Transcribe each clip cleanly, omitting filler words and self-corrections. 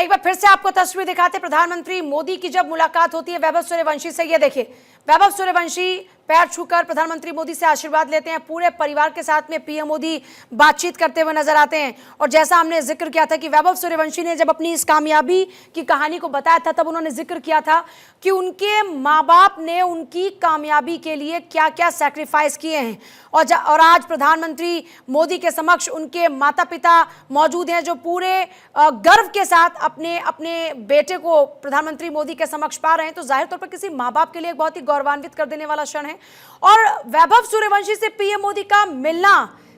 एक बार फिर से आपको तस्वीर दिखाते प्रधानमंत्री मोदी की जब मुलाकात होती है वैभव सूर्यवंशी से। ये देखिए वैभव सूर्यवंशी पैर छूकर प्रधानमंत्री मोदी से आशीर्वाद लेते हैं। पूरे परिवार के साथ में पीएम मोदी बातचीत करते हुए नजर आते हैं। और जैसा हमने जिक्र किया था कि वैभव सूर्यवंशी ने जब अपनी इस कामयाबी की कहानी को बताया था तब उन्होंने जिक्र किया था कि उनके माँ बाप ने उनकी कामयाबी के लिए क्या क्या सैक्रिफाइस किए हैं। और आज प्रधानमंत्री मोदी के समक्ष उनके माता पिता मौजूद हैं जो पूरे गर्व के साथ अपने अपने बेटे को प्रधानमंत्री मोदी के समक्ष पा रहे हैं। तो जाहिर तौर पर किसी माँ बाप के लिए एक बहुत ही गौरवान्वित कर देने वाला क्षण है। और वैभव सूर्यवंशी से पीएम मोदी का मिलना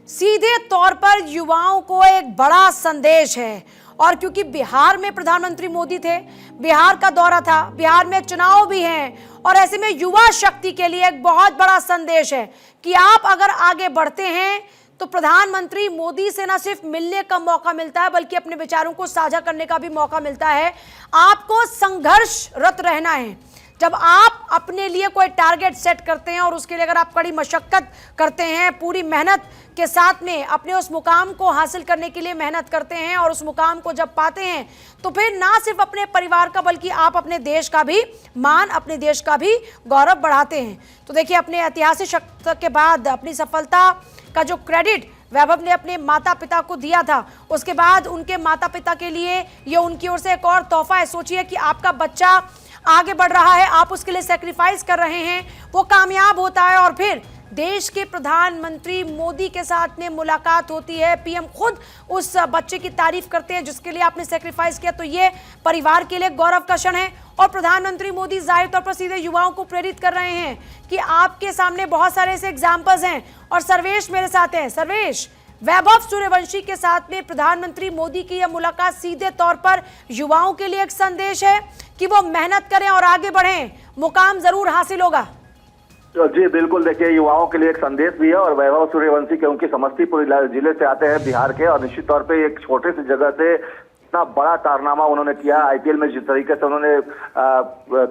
सीधे तौर पर युवाओं को एक बड़ा संदेश है। और क्योंकि बिहार में प्रधानमंत्री मोदी थे, बिहार का दौरा था, बिहार में चुनाव भी हैं, और ऐसे में युवा शक्ति के लिए एक बहुत बड़ा संदेश है कि आप अगर आगे बढ़ते हैं तो प्रधानमंत्री मोदी से न सिर्फ मिलने का मौका मिलता है बल्कि अपने विचारों को साझा करने का भी मौका मिलता है। आपको संघर्षरत रहना है। जब आप अपने लिए कोई टारगेट सेट करते हैं और उसके लिए अगर आप कड़ी मशक्कत करते हैं, पूरी मेहनत के साथ में अपने उस मुकाम को हासिल करने के लिए मेहनत करते हैं और उस मुकाम को जब पाते हैं तो फिर ना सिर्फ अपने परिवार का बल्कि आप अपने देश का भी मान, अपने देश का भी गौरव बढ़ाते हैं। तो देखिए अपने ऐतिहासिक शक्ति के बाद अपनी सफलता का जो क्रेडिट वैभव ने अपने माता पिता को दिया था, उसके बाद उनके माता पिता के लिए ये उनकी ओर से एक और तोहफा है। सोचिए कि आपका बच्चा आगे बढ़ रहा है, आप उसके लिए सेक्रीफाइस कर रहे हैं, वो कामयाब होता है और फिर देश के प्रधानमंत्री मोदी के साथ में मुलाकात होती है। पीएम खुद उस बच्चे की तारीफ करते हैं जिसके लिए आपने सेक्रीफाइस किया। तो ये परिवार के लिए गौरव का क्षण है। और प्रधानमंत्री मोदी जाहिर तौर पर सीधे युवाओं को प्रेरित कर रहे हैं कि आपके सामने बहुत सारे ऐसे एग्जाम्पल्स हैं। और सर्वेश मेरे साथ हैं। सर्वेश, वैभव सूर्यवंशी के साथ में प्रधानमंत्री मोदी की यह मुलाकात सीधे तौर पर युवाओं के लिए एक संदेश है कि वो मेहनत करें और आगे बढ़ें, मुकाम जरूर हासिल होगा। जी बिल्कुल, देखिए युवाओं के लिए एक संदेश भी है। और वैभव सूर्यवंशी क्योंकि समस्तीपुर जिले से आते हैं बिहार के, और निश्चित तौर पे एक छोटे सी जगह से इतना बड़ा कारनामा उन्होंने किया। आईपीएल में जिस तरीके से उन्होंने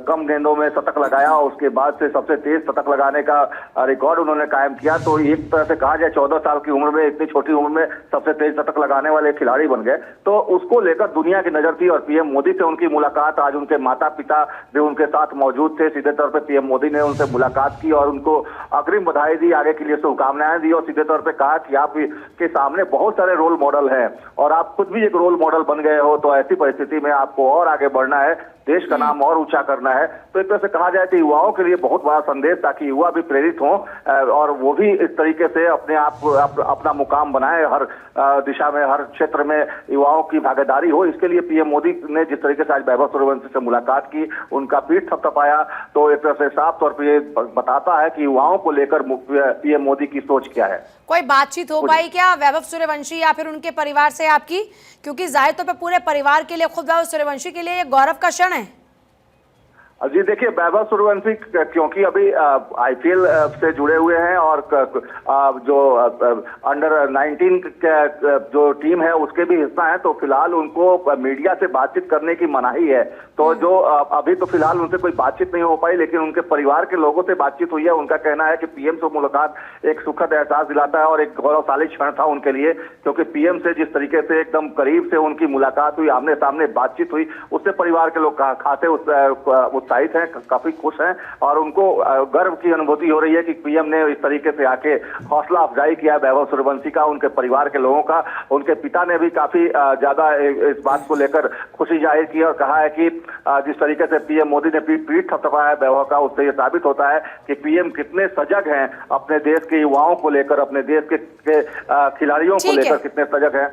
कम गेंदों में शतक लगाया और उसके बाद से सबसे तेज शतक लगाने का रिकॉर्ड उन्होंने कायम किया, तो एक तरह से कहा जाए 14 साल की उम्र में, इतनी छोटी उम्र में सबसे तेज शतक लगाने वाले खिलाड़ी बन गए। तो उसको लेकर दुनिया की नजर थी। और पीएम मोदी से उनकी मुलाकात, आज उनके माता पिता भी उनके साथ मौजूद थे। सीधे तौर पर पीएम मोदी ने उनसे मुलाकात की और उनको अग्रिम बधाई दी, आगे के लिए शुभकामनाएं दी। और सीधे तौर पर कहा कि आप के सामने बहुत सारे रोल मॉडल हैं और आप खुद भी एक रोल मॉडल बन गए हो, तो ऐसी परिस्थिति में आपको और आगे बढ़ना है, देश का नाम और ऊंचा करना है। तो एक तरह से कहा जाए कि युवाओं के लिए बहुत बड़ा संदेश, ताकि युवा भी प्रेरित हों और वो भी इस तरीके से अपने आप अपना मुकाम बनाए। हर दिशा में, हर क्षेत्र में युवाओं की भागीदारी हो। इसके लिए पीएम मोदी ने जिस तरीके से आज वैभव सूर्यवंशी से मुलाकात की, उनका पीठ थपथपाया, तो एक तरह से साफ तौर पर ये बताता है कि युवाओं को लेकर पीएम मोदी की सोच क्या है। कोई बातचीत हो पाई क्या वैभव सूर्यवंशी या फिर उनके परिवार से आपकी? क्योंकि जाहिर तौर पर पूरे परिवार के लिए, खुद वैभव सूर्यवंशी के लिए ये गौरव का क्षण है। जी देखिए, वैभव सूर्यवंशी क्योंकि अभी आईपीएल से जुड़े हुए हैं और जो अंडर 19 जो टीम है उसके भी हिस्सा है, तो फिलहाल उनको मीडिया से बातचीत करने की मनाही है। तो जो अभी तो फिलहाल उनसे कोई बातचीत नहीं हो पाई, लेकिन उनके परिवार के लोगों से बातचीत हुई है। उनका कहना है कि पीएम से मुलाकात एक सुखद एहसास दिलाता है और एक गौरवशाली क्षण था उनके लिए, क्योंकि पीएम से जिस तरीके से एकदम करीब से उनकी मुलाकात हुई, आमने सामने बातचीत हुई, उससे परिवार के लोग खासे उत्साहित हैं, काफी खुश हैं और उनको गर्व की अनुभूति हो रही है कि पीएम ने इस तरीके से आके हौसला अफजाई किया वैभव सूर्यवंशी का, उनके परिवार के लोगों का। उनके पिता ने भी काफी ज्यादा इस बात को लेकर खुशी जाहिर की और कहा है कि जिस तरीके से पीएम मोदी ने पीठ थपथपाया है वैभव का, उससे यह साबित होता है कि पीएम कितने सजग हैं अपने देश के युवाओं को लेकर, अपने देश के खिलाड़ियों को लेकर कितने सजग हैं।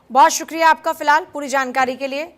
बहुत शुक्रिया आपका फिलहाल पूरी जानकारी के लिए।